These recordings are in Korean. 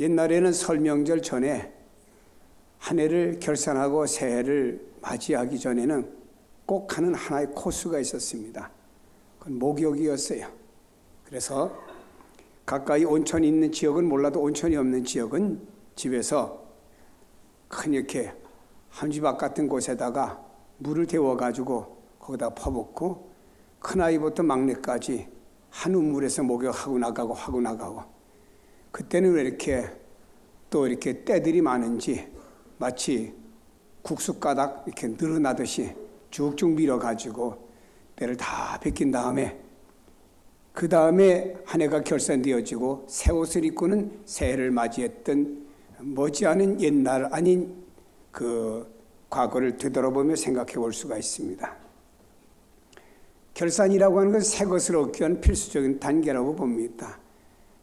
옛날에는 설 명절 전에 한 해를 결산하고 새해를 맞이하기 전에는 꼭 하는 하나의 코스가 있었습니다. 그건 목욕이었어요. 그래서 가까이 온천이 있는 지역은 몰라도 온천이 없는 지역은 집에서 큰 이렇게 함지박 같은 곳에다가 물을 데워가지고 거기다 퍼붓고 큰아이부터 막내까지 한 우물에서 목욕하고 나가고 하고 나가고, 그때는 왜 이렇게 또 이렇게 때들이 많은지 마치 국숫가닥 이렇게 늘어나듯이 쭉쭉 밀어가지고 때를 다 벗긴 다음에 그 다음에 한 해가 결산되어지고 새 옷을 입고는 새해를 맞이했던 머지않은 옛날 아닌 그 과거를 되돌아보며 생각해 볼 수가 있습니다. 결산이라고 하는 것은 새 것을 얻기 위한 필수적인 단계라고 봅니다.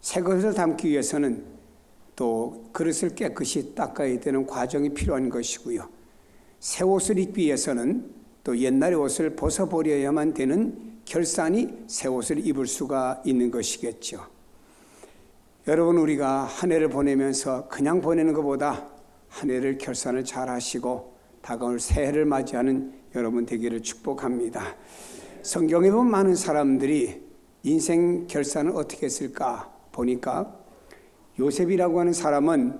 새 것을 담기 위해서는 또 그릇을 깨끗이 닦아야 되는 과정이 필요한 것이고요. 새 옷을 입기 위해서는 또 옛날의 옷을 벗어버려야만 되는 결산이 새 옷을 입을 수가 있는 것이겠죠. 여러분, 우리가 한 해를 보내면서 그냥 보내는 것보다 한 해를 결산을 잘 하시고 다가올 새해를 맞이하는 여러분 되기를 축복합니다. 성경에 보면 많은 사람들이 인생 결산을 어떻게 했을까 보니까 요셉이라고 하는 사람은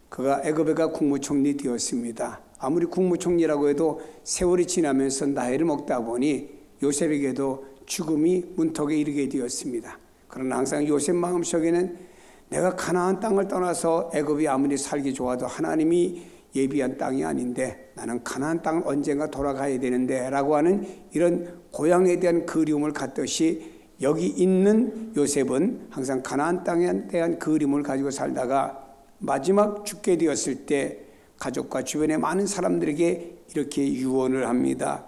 그가 애굽에가 국무총리 되었습니다. 아무리 국무총리라고 해도 세월이 지나면서 나이를 먹다 보니 요셉에게도 죽음이 문턱에 이르게 되었습니다. 그러나 항상 요셉 마음속에는 내가 가나안 땅을 떠나서 애굽이 아무리 살기 좋아도 하나님이 예비한 땅이 아닌데 나는 가나안 땅을 언젠가 돌아가야 되는데 라고 하는 이런 고향에 대한 그리움을 갖듯이 여기 있는 요셉은 항상 가나안 땅에 대한 그리움을 가지고 살다가 마지막 죽게 되었을 때 가족과 주변의 많은 사람들에게 이렇게 유언을 합니다.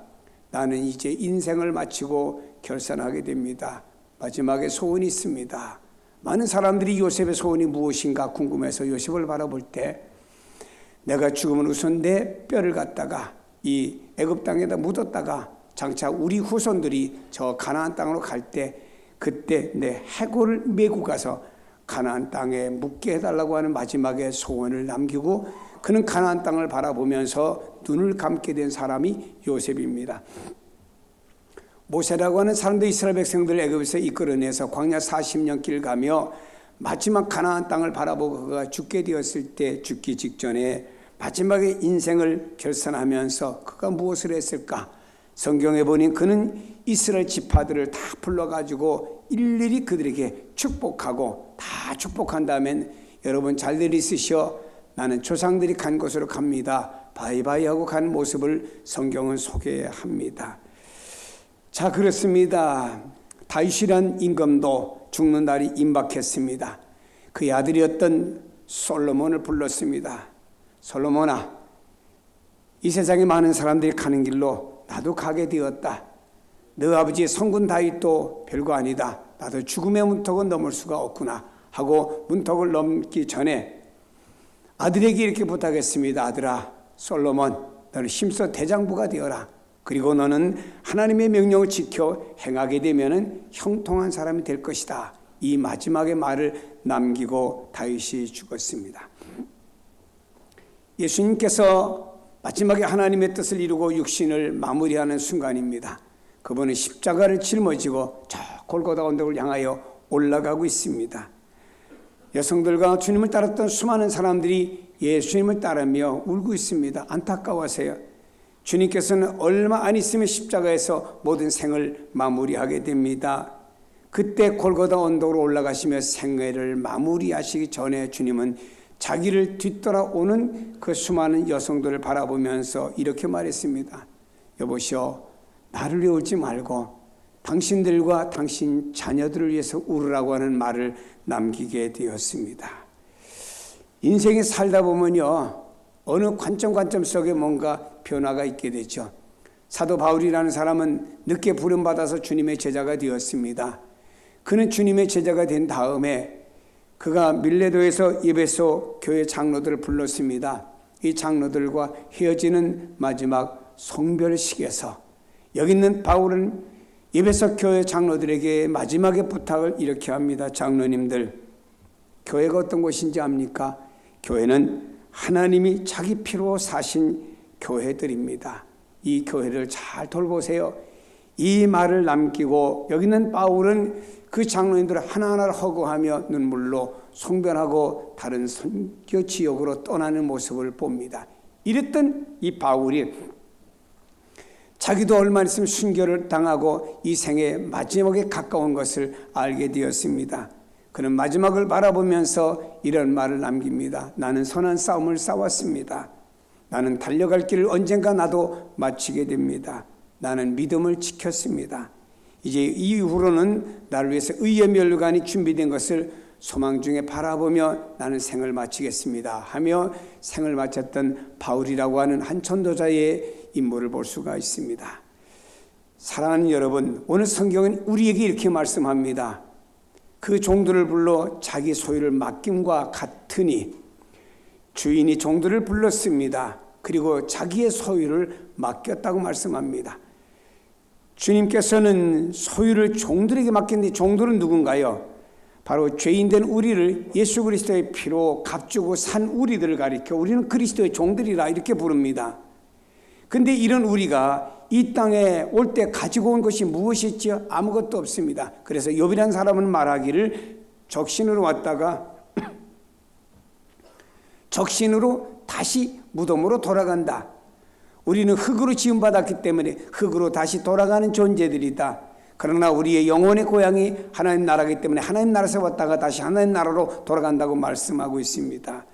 나는 이제 인생을 마치고 결산하게 됩니다. 마지막에 소원이 있습니다. 많은 사람들이 요셉의 소원이 무엇인가 궁금해서 요셉을 바라볼 때 내가 죽으면 우선 내 뼈를 갖다가 이 애굽 땅에다 묻었다가 장차 우리 후손들이 저 가나안 땅으로 갈 때 그때 내 해골을 메고 가서 가나안 땅에 묻게 해달라고 하는 마지막의 소원을 남기고 그는 가나안 땅을 바라보면서 눈을 감게 된 사람이 요셉입니다. 모세라고 하는 사람도 이스라엘 백성들을 애굽에서 이끌어내서 광야 40년 길 가며 마지막 가나안 땅을 바라보고 그가 죽게 되었을 때 죽기 직전에 마지막에 인생을 결산하면서 그가 무엇을 했을까? 성경에 보니 그는 이스라엘 지파들을 다 불러가지고 일일이 그들에게 축복하고 다 축복한 다음엔 여러분 잘들 있으시오. 나는 조상들이 간 곳으로 갑니다. 바이바이 하고 간 모습을 성경은 소개합니다. 자, 그렇습니다. 다윗이란 임금도 죽는 날이 임박했습니다. 그의 아들이었던 솔로몬을 불렀습니다. 솔로몬아, 이 세상에 많은 사람들이 가는 길로 나도 가게 되었다. 너 아버지의 성군 다윗도 별거 아니다. 나도 죽음의 문턱은 넘을 수가 없구나 하고 문턱을 넘기 전에 아들에게 이렇게 부탁했습니다. 아들아, 솔로몬, 너는 힘써 대장부가 되어라. 그리고 너는 하나님의 명령을 지켜 행하게 되면 형통한 사람이 될 것이다. 이 마지막의 말을 남기고 다윗이 죽었습니다. 예수님께서 마지막에 하나님의 뜻을 이루고 육신을 마무리하는 순간입니다. 그분은 십자가를 짊어지고 저 골고다 언덕을 향하여 올라가고 있습니다. 여성들과 주님을 따랐던 수많은 사람들이 예수님을 따르며 울고 있습니다. 안타까워하세요. 주님께서는 얼마 안 있으면 십자가에서 모든 생을 마무리하게 됩니다. 그때 골고다 언덕으로 올라가시며 생애를 마무리하시기 전에 주님은 자기를 뒤돌아오는 그 수많은 여성들을 바라보면서 이렇게 말했습니다. 여보시오, 나를 위해 울지 말고 당신들과 당신 자녀들을 위해서 울으라고 하는 말을 남기게 되었습니다. 인생에 살다 보면요, 어느 관점 속에 뭔가 변화가 있게 되죠. 사도 바울이라는 사람은 늦게 부름받아서 주님의 제자가 되었습니다. 그는 주님의 제자가 된 다음에 그가 밀레도에서 에베소 교회 장로들을 불렀습니다. 이 장로들과 헤어지는 마지막 송별식에서 여기 있는 바울은 에베소 교회 장로들에게 마지막에 부탁을 이렇게 합니다. 장로님들, 교회가 어떤 곳인지 압니까? 교회는 하나님이 자기 피로 사신 교회들입니다. 이 교회를 잘 돌보세요. 이 말을 남기고 여기 있는 바울은 그 장로님들을 하나하나를 허구하며 눈물로 송변하고 다른 선교 지역으로 떠나는 모습을 봅니다. 이랬던 이 바울이 자기도 얼마 있으면 순교를 당하고 이 생의 마지막에 가까운 것을 알게 되었습니다. 그는 마지막을 바라보면서 이런 말을 남깁니다. 나는 선한 싸움을 싸웠습니다. 나는 달려갈 길을 언젠가 나도 마치게 됩니다. 나는 믿음을 지켰습니다. 이제 이후로는 나를 위해서 의의 면류관이 준비된 것을 소망 중에 바라보며 나는 생을 마치겠습니다 하며 생을 마쳤던 바울이라고 하는 한 전도자의 인물을 볼 수가 있습니다. 사랑하는 여러분, 오늘 성경은 우리에게 이렇게 말씀합니다. 그 종들을 불러 자기 소유를 맡김과 같으니 주인이 종들을 불렀습니다. 그리고 자기의 소유를 맡겼다고 말씀합니다. 주님께서는 소유를 종들에게 맡겼는데 종들은 누군가요? 바로 죄인된 우리를 예수 그리스도의 피로 값주고 산 우리들을 가리켜 우리는 그리스도의 종들이라 이렇게 부릅니다. 그런데 이런 우리가 이 땅에 올 때 가지고 온 것이 무엇이지요? 아무것도 없습니다. 그래서 욥이라는 사람은 말하기를 적신으로 왔다가 적신으로 다시 무덤으로 돌아간다. 우리는 흙으로 지음받았기 때문에 흙으로 다시 돌아가는 존재들이다. 그러나 우리의 영혼의 고향이 하나님 나라이기 때문에 하나님 나라에서 왔다가 다시 하나님 나라로 돌아간다고 말씀하고 있습니다.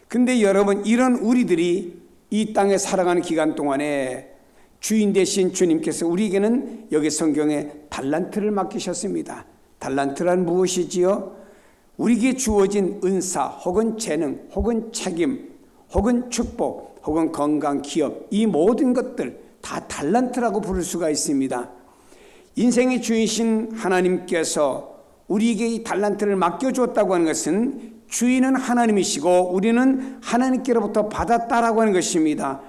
근데 여러분, 이런 우리들이 이 땅에 살아가는 기간 동안에 주인 되신 주님께서 우리에게는 여기 성경에 달란트를 맡기셨습니다. 달란트란 무엇이지요? 우리에게 주어진 은사 혹은 재능 혹은 책임 혹은 축복 혹은 건강, 기업, 이 모든 것들 다 달란트라고 부를 수가 있습니다. 인생의 주인이신 하나님께서 우리에게 이 달란트를 맡겨줬다고 하는 것은 주인은 하나님이시고 우리는 하나님께로부터 받았다라고 하는 것입니다.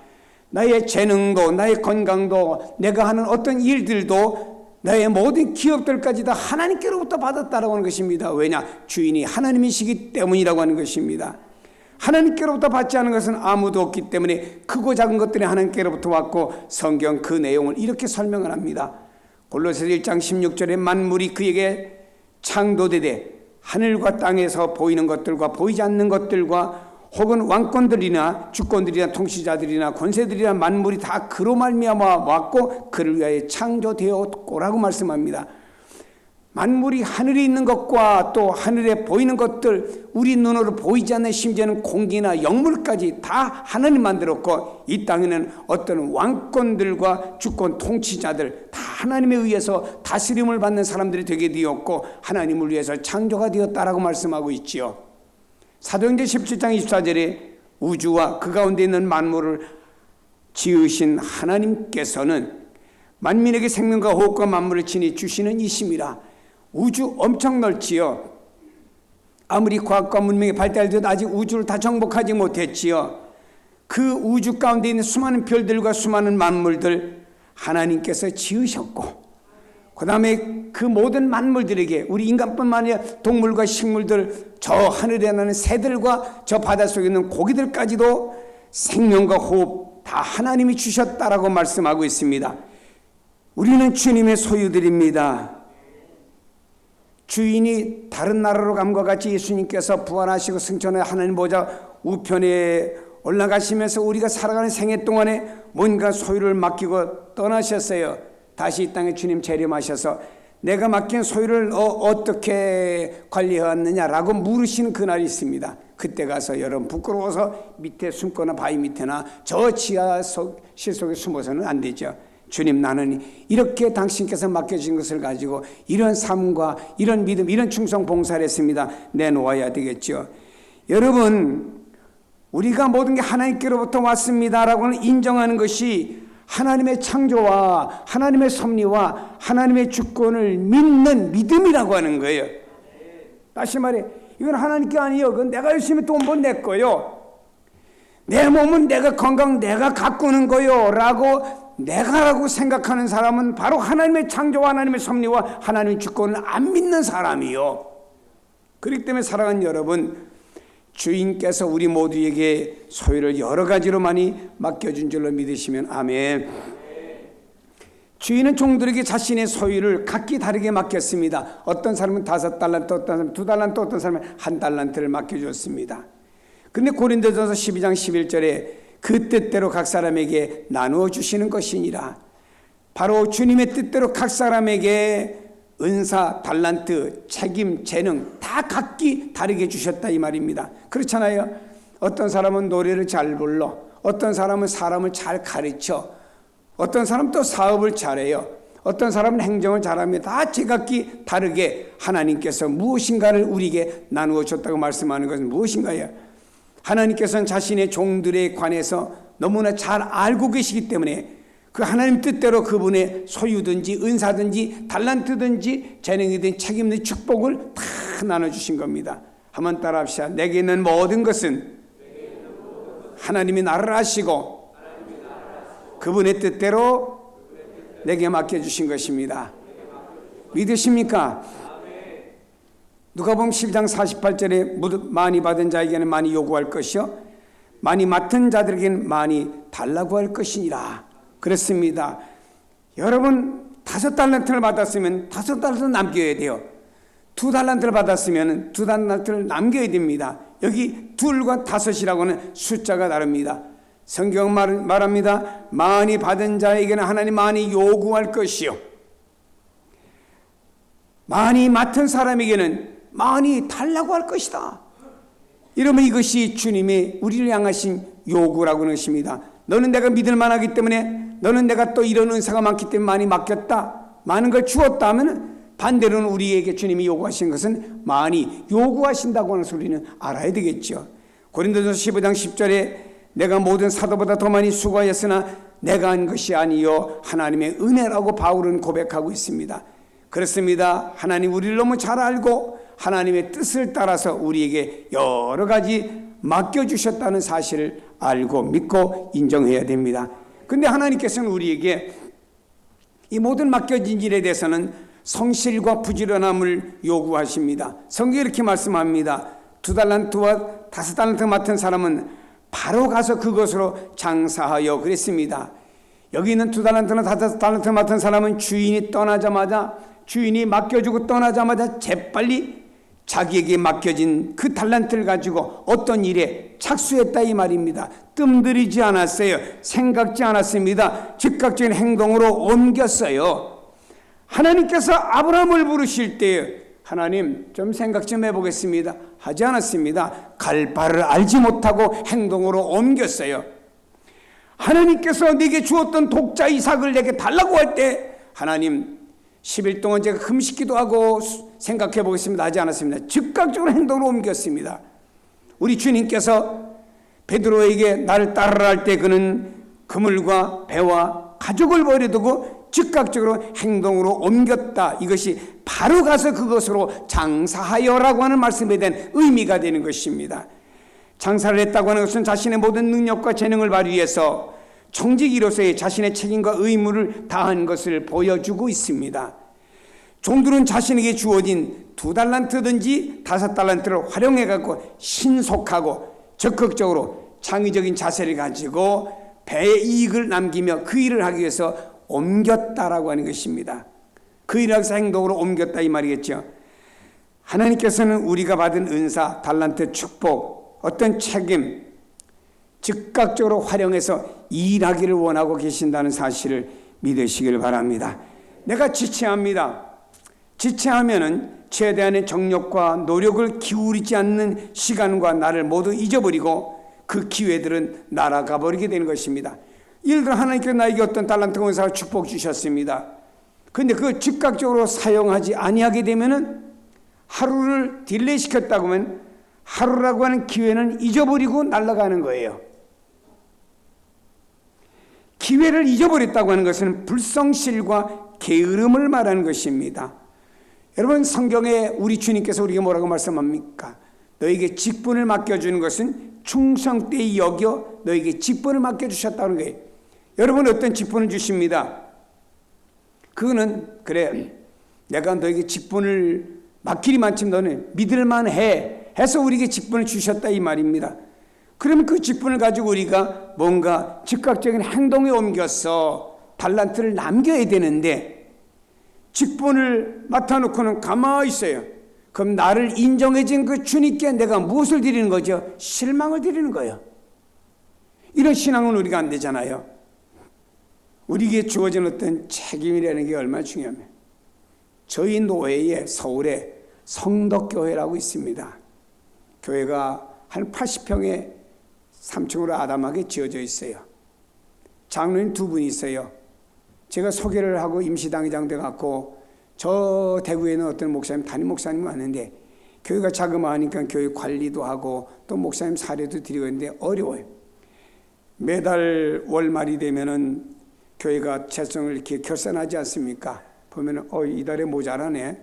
나의 재능도 나의 건강도 내가 하는 어떤 일들도 나의 모든 기업들까지 다 하나님께로부터 받았다라고 하는 것입니다. 왜냐? 주인이 하나님이시기 때문이라고 하는 것입니다. 하나님께로부터 받지 않은 것은 아무도 없기 때문에 크고 작은 것들이 하나님께로부터 왔고 성경 그 내용을 이렇게 설명을 합니다. 골로새서 1장 16절에 만물이 그에게 창조되되 하늘과 땅에서 보이는 것들과 보이지 않는 것들과 혹은 왕권들이나 주권들이나 통치자들이나 권세들이나 만물이 다 그로 말미암아 왔고 그를 위하여 창조되었고라고 말씀합니다. 만물이 하늘에 있는 것과 또 하늘에 보이는 것들, 우리 눈으로 보이지 않는 심지어는 공기나 영물까지 다 하나님 만들었고 이 땅에는 어떤 왕권들과 주권 통치자들 다 하나님에 의해서 다스림을 받는 사람들이 되게 되었고 하나님을 위해서 창조가 되었다라고 말씀하고 있지요. 사도행전 17장 24절에 우주와 그 가운데 있는 만물을 지으신 하나님께서는 만민에게 생명과 호흡과 만물을 친히 주시는 이심이라. 우주 엄청 넓지요. 아무리 과학과 문명이 발달돼도 아직 우주를 다 정복하지 못했지요. 그 우주 가운데 있는 수많은 별들과 수많은 만물들 하나님께서 지으셨고 그 다음에 그 모든 만물들에게 우리 인간뿐만 아니라 동물과 식물들 저 하늘에 나는 새들과 저 바닷속에 있는 고기들까지도 생명과 호흡 다 하나님이 주셨다라고 말씀하고 있습니다. 우리는 주님의 소유들입니다. 주인이 다른 나라로 감과 같이 예수님께서 부활하시고 승천해 하나님 보좌 우편에 올라가시면서 우리가 살아가는 생애 동안에 뭔가 소유를 맡기고 떠나셨어요. 다시 이 땅에 주님 재림하셔서 내가 맡긴 소유를 어떻게 관리해왔느냐라고 물으시는 그날이 있습니다. 그때 가서 여러분 부끄러워서 밑에 숨거나 바위 밑에나 저 지하 실속에 숨어서는 안 되죠. 주님, 나는 이렇게 당신께서 맡겨주신 것을 가지고 이런 삶과 이런 믿음, 이런 충성 봉사를 했습니다. 내놓아야 되겠죠. 여러분, 우리가 모든 게 하나님께로부터 왔습니다라고는 인정하는 것이 하나님의 창조와 하나님의 섭리와 하나님의 주권을 믿는 믿음이라고 하는 거예요. 다시 말해, 이건 하나님께 아니에요. 그건 내가 열심히 돈 번 내 거요. 내 몸은 내가 건강 내가 가꾸는 거요 라고 내가라고 생각하는 사람은 바로 하나님의 창조와 하나님의 섭리와 하나님의 주권을 안 믿는 사람이요. 그렇기 때문에 사랑하는 여러분, 주인께서 우리 모두에게 소유를 여러 가지로 많이 맡겨준 줄로 믿으시면 아멘. 주인은 종들에게 자신의 소유를 각기 다르게 맡겼습니다. 어떤 사람은 5달란트, 어떤 사람은 2달란트, 어떤 사람은 1달란트를 맡겨줬습니다. 근데 고린도전서 12장 11절에 그 뜻대로 각 사람에게 나누어 주시는 것이니라. 바로 주님의 뜻대로 각 사람에게 은사, 달란트, 책임, 재능 다 각기 다르게 주셨다 이 말입니다. 그렇잖아요. 어떤 사람은 노래를 잘 불러, 어떤 사람은 사람을 잘 가르쳐, 어떤 사람은 또 사업을 잘해요, 어떤 사람은 행정을 잘합니다. 다 제각기 다르게 하나님께서 무엇인가를 우리에게 나누어 줬다고 말씀하는 것은 무엇인가요? 하나님께서는 자신의 종들에 관해서 너무나 잘 알고 계시기 때문에 그 하나님 뜻대로 그분의 소유든지 은사든지 달란트든지 재능이든 책임든 축복을 다 나눠주신 겁니다. 한번 따라합시다. 내게 있는 모든 것은 하나님이 나를 아시고 그분의 뜻대로 내게 맡겨주신 것입니다. 믿으십니까? 누가복음 12장 48절에 많이 받은 자에게는 많이 요구할 것이요 많이 맡은 자들에게는 많이 달라고 할 것이니라. 그렇습니다. 여러분 5달란트를 받았으면 5달란트 남겨야 돼요. 2달란트를 받았으면 2달란트를 남겨야 됩니다. 여기 2과 5이라고는 숫자가 다릅니다. 성경 말합니다. 많이 받은 자에게는 하나님 많이 요구할 것이요 많이 맡은 사람에게는 많이 달라고 할 것이다. 이러면 이것이 주님의 우리를 향하신 요구라고 하는 것입니다. 너는 내가 믿을 만하기 때문에, 너는 내가 또 이런 은사가 많기 때문에 많이 맡겼다, 많은 걸 주었다 하면 반대로는 우리에게 주님이 요구하신 것은 많이 요구하신다고 하는 소리는 알아야 되겠죠. 고린도전서 15장 10절에 내가 모든 사도보다 더 많이 수고하였으나 내가 한 것이 아니요 하나님의 은혜라고 바울은 고백하고 있습니다. 그렇습니다. 하나님 우리를 너무 잘 알고 하나님의 뜻을 따라서 우리에게 여러 가지 맡겨주셨다는 사실을 알고 믿고 인정해야 됩니다. 그런데 하나님께서는 우리에게 이 모든 맡겨진 일에 대해서는 성실과 부지런함을 요구하십니다. 성경이 이렇게 말씀합니다. 2달란트와 5달란트 맡은 사람은 바로 가서 그것으로 장사하여 그랬습니다. 여기 있는 2달란트나 5달란트 맡은 사람은 주인이 떠나자마자, 주인이 맡겨주고 떠나자마자 재빨리 자기에게 맡겨진 그 달란트를 가지고 어떤 일에 착수했다 이 말입니다. 뜸들이지 않았어요. 생각지 않았습니다. 즉각적인 행동으로 옮겼어요. 하나님께서 아브라함을 부르실 때 하나님 좀 생각 좀 해보겠습니다 하지 않았습니다. 갈 바를 알지 못하고 행동으로 옮겼어요. 하나님께서 내게 주었던 독자 이삭을 내게 달라고 할 때 하나님 10일 동안 제가 금식기도 하고 생각해 보겠습니다 하지 않았습니다. 즉각적으로 행동으로 옮겼습니다. 우리 주님께서 베드로에게 나를 따르라 할 때 그는 그물과 배와 가족을 버려두고 즉각적으로 행동으로 옮겼다. 이것이 바로 가서 그것으로 장사하여라고 하는 말씀에 대한 의미가 되는 것입니다. 장사를 했다고 하는 것은 자신의 모든 능력과 재능을 발휘해서 청지기로서의 자신의 책임과 의무를 다한 것을 보여주고 있습니다. 종들은 자신에게 주어진 2달란트든지 5달란트를 활용해갖고 신속하고 적극적으로 창의적인 자세를 가지고 배의 이익을 남기며 그 일을 하기 위해서 옮겼다라고 하는 것입니다. 그 일을 하기 위해서 행동으로 옮겼다 이 말이겠죠. 하나님께서는 우리가 받은 은사, 달란트, 축복, 어떤 책임 즉각적으로 활용해서 일하기를 원하고 계신다는 사실을 믿으시길 바랍니다. 내가 지체합니다. 지체하면은 최대한의 정력과 노력을 기울이지 않는 시간과 나를 모두 잊어버리고 그 기회들은 날아가 버리게 되는 것입니다. 예를 들어 하나님께서 나에게 어떤 달란트 은사를 축복 주셨습니다. 그런데 그걸 즉각적으로 사용하지 아니하게 되면은 하루를 딜레이 시켰다고 하면 하루라고 하는 기회는 잊어버리고 날아가는 거예요. 기회를 잊어버렸다고 하는 것은 불성실과 게으름을 말하는 것입니다. 여러분 성경에 우리 주님께서 우리에게 뭐라고 말씀합니까? 너에게 직분을 맡겨주는 것은 충성되이 여겨 너에게 직분을 맡겨주셨다는 거예요. 여러분 어떤 직분을 주십니다. 그거는 그래 내가 너에게 직분을 막길이 많지만 너는 믿을만해 해서 우리에게 직분을 주셨다 이 말입니다. 그러면 그 직분을 가지고 우리가 뭔가 즉각적인 행동에 옮겨서 달란트를 남겨야 되는데 직분을 맡아놓고는 가만히 있어요. 그럼 나를 인정해 준 그 주님께 내가 무엇을 드리는 거죠? 실망을 드리는 거예요. 이런 신앙은 우리가 안 되잖아요. 우리에게 주어진 어떤 책임이라는 게 얼마나 중요하면 저희 노회에 서울에 성덕교회라고 있습니다. 교회가 한 80평에 3층으로 아담하게 지어져 있어요. 장로님 2분이 있어요. 제가 소개를 하고 임시당회장 돼갖고 저 대구에는 어떤 목사님, 담임 목사님 왔는데 교회가 자그마하니까 교회 관리도 하고 또 목사님 사례도 드리고 있는데 어려워요. 매달 월말이 되면은 교회가 재정을 이렇게 결산하지 않습니까? 보면은 이달에 모자라네.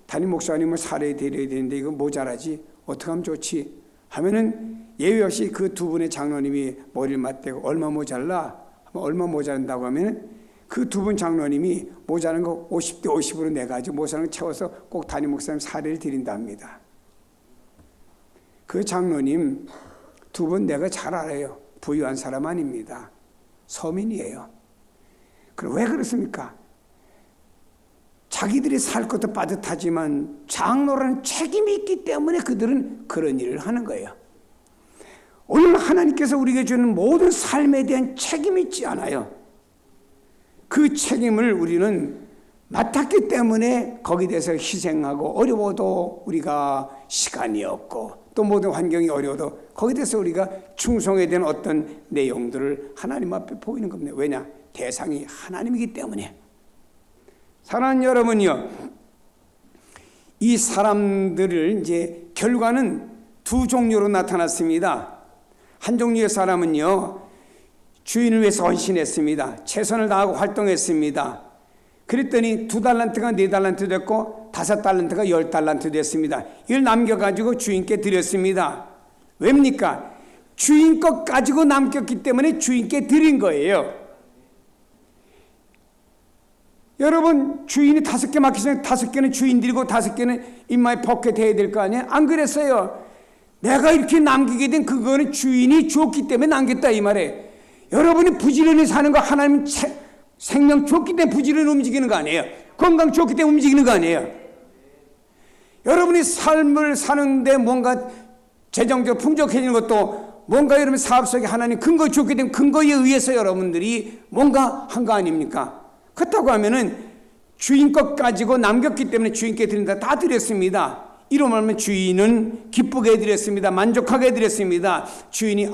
담임 목사님을 사례 드려야 되는데 이거 모자라지. 어떻게 하면 좋지? 하면은 예외 없이 그 2분의 장로님이 머리를 맞대고 얼마 모자라? 얼마 모자란다고 하면은 그 2분 장로님이 모자란 거 50대 50으로 내가지고 모자란 거 채워서 꼭 담임 목사님 사례를 드린답니다. 그 장로님 2분 내가 잘 알아요. 부유한 사람 아닙니다. 서민이에요. 그럼 왜 그렇습니까? 자기들이 살 것도 빠듯하지만 장로라는 책임이 있기 때문에 그들은 그런 일을 하는 거예요. 오늘 하나님께서 우리에게 주는 모든 삶에 대한 책임이 있지 않아요. 그 책임을 우리는 맡았기 때문에 거기에 대해서 희생하고 어려워도 우리가 시간이 없고 또 모든 환경이 어려워도 거기에 대해서 우리가 충성해야 되는 어떤 내용들을 하나님 앞에 보이는 겁니다. 왜냐? 대상이 하나님이기 때문에. 사랑하는 여러분요, 이 사람들을 이제 결과는 2 종류로 나타났습니다. 한 종류의 사람은요, 주인을 위해서 헌신했습니다. 최선을 다하고 활동했습니다. 그랬더니 2달란트가 4달란트 됐고 5달란트가 10달란트 됐습니다. 이걸 남겨가지고 주인께 드렸습니다. 왜입니까? 주인 것 가지고 남겼기 때문에 주인께 드린 거예요. 여러분, 주인이 5개 맡기시면 5개는 주인 드리고 5개는 인마에 포켓 해야 될 거 아니에요? 안 그랬어요. 내가 이렇게 남기게 된 그거는 주인이 주었기 때문에 남겼다 이 말이에요. 여러분이 부지런히 사는 거 하나님 생명 줬기 때문에 부지런히 움직이는 거 아니에요? 건강 줬기 때문에 움직이는 거 아니에요? 여러분이 삶을 사는데 뭔가 재정적으로 풍족해지는 것도 뭔가 여러분 사업 속에 하나님 근거 줬기 때문에 근거에 의해서 여러분들이 뭔가 한 거 아닙니까? 그렇다고 하면은 주인 것 가지고 남겼기 때문에 주인께 드린다. 다 드렸습니다. 이로 말하면 주인은 기쁘게 해드렸습니다. 만족하게 해드렸습니다. 주인이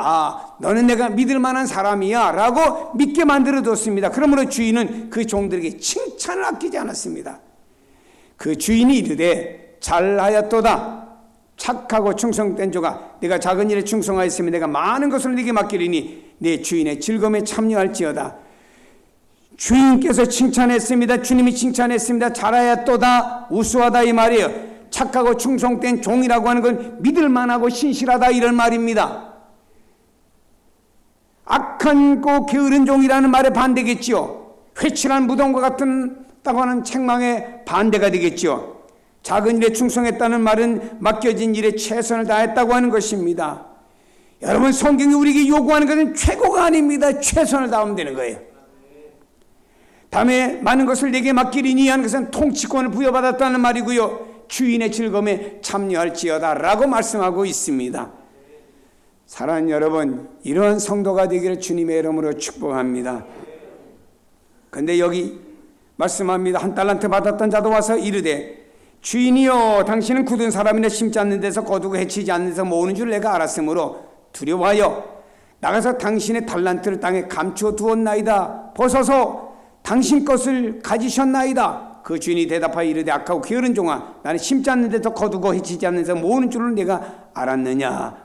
너는 내가 믿을 만한 사람이야 라고 믿게 만들어뒀습니다. 그러므로 주인은 그 종들에게 칭찬을 아끼지 않았습니다. 그 주인이 이르되 잘하였도다. 착하고 충성된 조가 내가 작은 일에 충성하였으면 내가 많은 것을 네게 맡기리니 내 주인의 즐거움에 참여할지어다. 주인께서 칭찬했습니다. 주님이 칭찬했습니다. 잘하였도다. 우수하다 이 말이에요. 착하고 충성된 종이라고 하는 건 믿을만하고 신실하다 이런 말입니다. 악한고 게으른 종이라는 말에 반대겠지요. 회칠한 무덤과 같다고 하는 책망에 반대가 되겠지요. 작은 일에 충성했다는 말은 맡겨진 일에 최선을 다했다고 하는 것입니다. 여러분, 성경이 우리에게 요구하는 것은 최고가 아닙니다. 최선을 다하면 되는 거예요. 다음에 많은 것을 내게 맡기리니 하는 것은 통치권을 부여받았다는 말이고요. 주인의 즐거움에 참여할지어다 라고 말씀하고 있습니다. 사랑하는 여러분, 이러한 성도가 되기를 주님의 이름으로 축복합니다. 그런데 여기 말씀합니다. 1달란트 받았던 자도 와서 이르되 주인이여 당신은 굳은 사람이나 심지 않는 데서 거두고 해치지 않는 데서 모으는 줄 내가 알았으므로 두려워하여 나가서 당신의 달란트를 땅에 감추어 두었나이다. 벗어서 당신 것을 가지셨나이다. 그 주인이 대답하여 이르되 악하고 게으른 종아 나는 심지 않는 데서 거두고 해치지 않는 데서 모으는 줄을 내가 알았느냐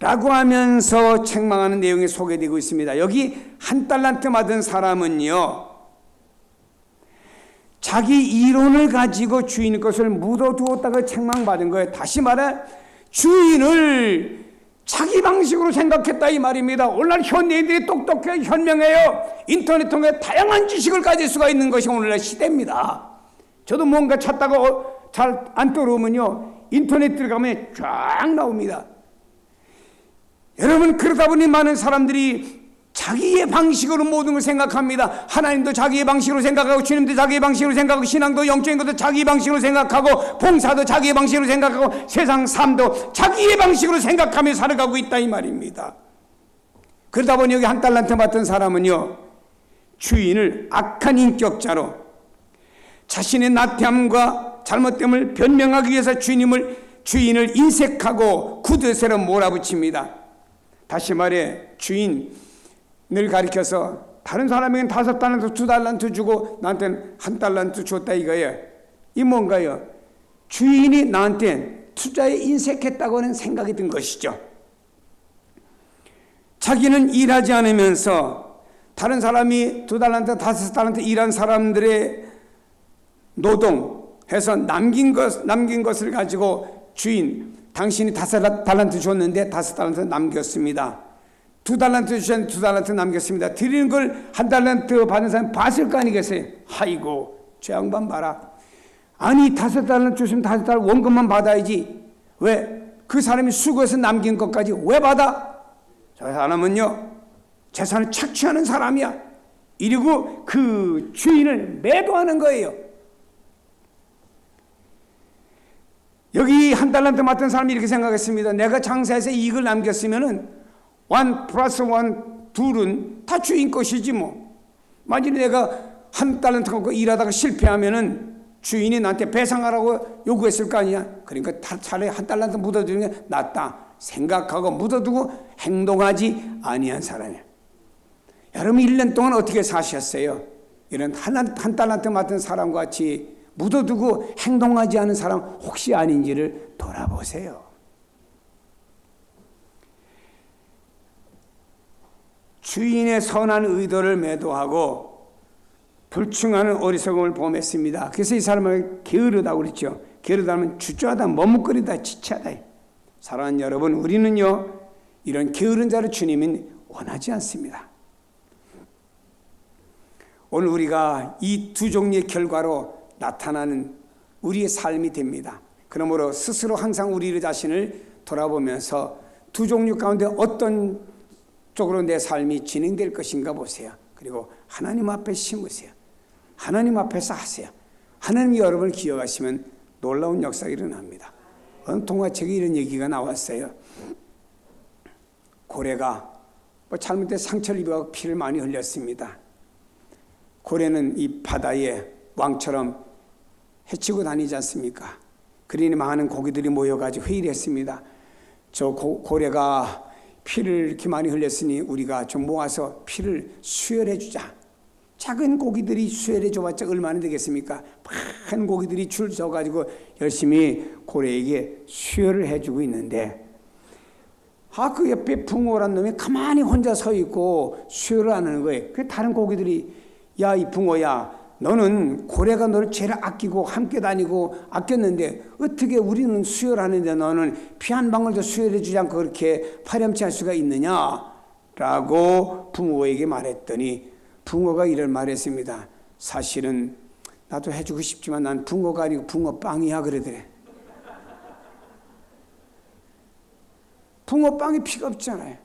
라고 하면서 책망하는 내용이 소개되고 있습니다. 여기 1달란트 받은 사람은요, 자기 이론을 가지고 주인 것을 묻어두었다고 책망받은 거예요. 다시 말해 주인을 자기 방식으로 생각했다 이 말입니다. 오늘날 현대인들이 똑똑해요. 현명해요. 인터넷 통해 다양한 지식을 가질 수가 있는 것이 오늘날 시대입니다. 저도 뭔가 찾다가 잘 안 떠오르면요, 인터넷 들어가면 쫙 나옵니다. 여러분, 그러다 보니 많은 사람들이 자기의 방식으로 모든 걸 생각합니다. 하나님도 자기의 방식으로 생각하고, 주님도 자기의 방식으로 생각하고, 신앙도 영적인 것도 자기의 방식으로 생각하고, 봉사도 자기의 방식으로 생각하고, 세상 삶도 자기의 방식으로 생각하며 살아가고 있다 이 말입니다. 그러다 보니 여기 한 달란트 맡은 사람은요, 주인을 악한 인격자로 자신의 나태함과 잘못됨을 변명하기 위해서 주인을 인색하고 구두쇠로 몰아붙입니다. 다시 말해, 주인을 가리켜서 다른 사람에게는 5달란트, 2달란트 주고 나한테는 1달란트 줬다 이거예요. 이 뭔가요? 주인이 나한테 투자에 인색했다고 하는 생각이 든 것이죠. 자기는 일하지 않으면서 다른 사람이 2달란트, 5달란트 일한 사람들의 노동해서 남긴 것을 가지고 주인, 당신이 5달란트 줬는데 5달란트 남겼습니다. 2달란트 주셨는데 2달란트 남겼습니다. 드리는 걸 1달란트 받은 사람이 봤을 거 아니겠어요? 아이고, 저 양반 봐라. 아니, 5달란트 주시면 5달란트 원금만 받아야지. 왜? 그 사람이 수고해서 남긴 것까지 왜 받아? 저 사람은요, 재산을 착취하는 사람이야. 이러고 그 주인을 매도하는 거예요. 여기 1달란트 맡은 사람이 이렇게 생각했습니다. 내가 장사해서 이익을 남겼으면은 1 플러스 1, 둘은 다 주인 것이지 뭐. 만약에 내가 1달란트 갖고 일하다가 실패하면은 주인이 나한테 배상하라고 요구했을 거 아니야. 그러니까 차라리 1달란트 묻어두는 게 낫다 생각하고 묻어두고 행동하지 아니한 사람이에요. 여러분 1년 동안 어떻게 사셨어요? 이런 한 달란트 맡은 사람과 같이 묻어두고 행동하지 않은 사람 혹시 아닌지를 돌아보세요. 주인의 선한 의도를 매도하고 불충하는 어리석음을 범했습니다. 그래서 이 사람을 게으르다고 그랬죠. 게으르다면 주저하다, 머뭇거리다, 지체하다. 사랑하는 여러분, 우리는요, 이런 게으른 자를 주님은 원하지 않습니다. 오늘 우리가 이 두 종류의 결과로 나타나는 우리의 삶이 됩니다. 그러므로 스스로 항상 우리 자신을 돌아보면서 두 종류 가운데 어떤 쪽으로 내 삶이 진행될 것인가 보세요. 그리고 하나님 앞에 심으세요. 하나님 앞에서 하세요. 하나님이 여러분을 기억하시면 놀라운 역사가 일어납니다. 어느 동화책에 이런 얘기가 나왔어요. 고래가 잘못된 상처를 입어 피를 많이 흘렸습니다. 고래는 이 바다에 왕처럼 헤치고 다니지 않습니까? 그러니 많은 고기들이 모여가지고 회의를 했습니다. 저 고래가 피를 이렇게 많이 흘렸으니 우리가 좀 모아서 피를 수혈해 주자. 작은 고기들이 수혈해 줘봤자 얼마나 되겠습니까? 많은 고기들이 줄 서가지고 열심히 고래에게 수혈을 해주고 있는데, 그 옆에 붕어란 놈이 가만히 혼자 서 있고 수혈을 안 하는 거예요. 그 다른 고기들이, 야, 이 붕어야, 너는 고래가 너를 제일 아끼고 함께 다니고 아꼈는데 어떻게 우리는 수혈하는데 너는 피 한 방울도 수혈해 주지 않고 그렇게 파렴치할 수가 있느냐? 라고 붕어에게 말했더니 붕어가 이런 말했습니다. 사실은 나도 해주고 싶지만 난 붕어가 아니고 붕어빵이야 그러더래. 붕어빵이 피가 없잖아요.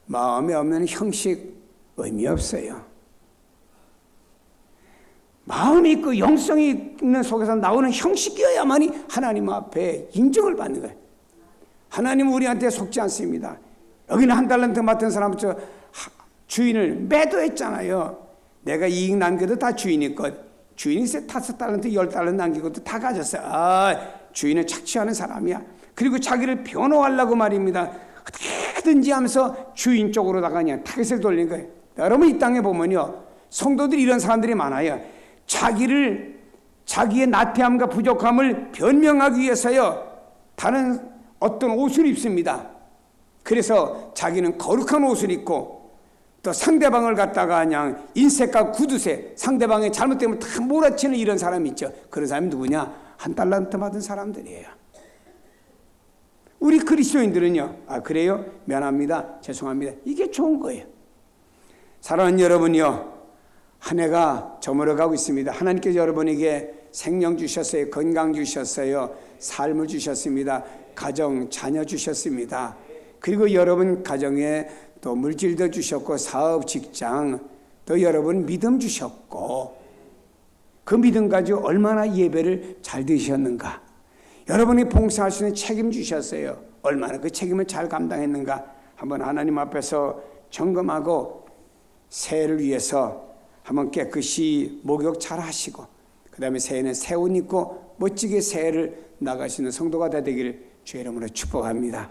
마음에 없는 형식 의미 없어요. 마음이 있고 영성이 있는 속에서 나오는 형식이어야만이 하나님 앞에 인정을 받는 거예요. 하나님은 우리한테 속지 않습니다. 여기는 1달란트 맡은 사람 주인을 매도했잖아요. 내가 이익 남겨도 다 주인이 것. 주인이 5달란트, 10달란트 남기고도 다 가졌어요. 주인은 착취하는 사람이야. 그리고 자기를 변호하려고 말입니다. 어떻게든지 하면서 주인 쪽으로다가 그냥 타겟을 돌린 거예요. 여러분 이 땅에 보면요, 성도들이 이런 사람들이 많아요. 자기의 나태함과 부족함을 변명하기 위해서요, 다른 어떤 옷을 입습니다. 그래서 자기는 거룩한 옷을 입고 또 상대방을 갖다가 그냥 인색과 구두쇠, 상대방의 잘못되면 다 몰아치는 이런 사람이 있죠. 그런 사람이 누구냐? 1달란트 받은 사람들이에요. 우리 그리스도인들은요, 그래요? 미안합니다, 죄송합니다, 이게 좋은 거예요. 사랑하는 여러분요, 한 해가 저물어가고 있습니다. 하나님께서 여러분에게 생명 주셨어요. 건강 주셨어요. 삶을 주셨습니다. 가정, 자녀 주셨습니다. 그리고 여러분 가정에 또 물질도 주셨고 사업, 직장, 또 여러분 믿음 주셨고 그 믿음 가지고 얼마나 예배를 잘 드셨는가. 여러분이 봉사할 수 있는 책임 주셨어요. 얼마나 그 책임을 잘 감당했는가. 한번 하나님 앞에서 점검하고 새해를 위해서 한번 깨끗이 목욕 잘 하시고 그 다음에 새해는 새 옷 입고 멋지게 새해를 나가시는 성도가 다 되기를 주의 이름으로 축복합니다.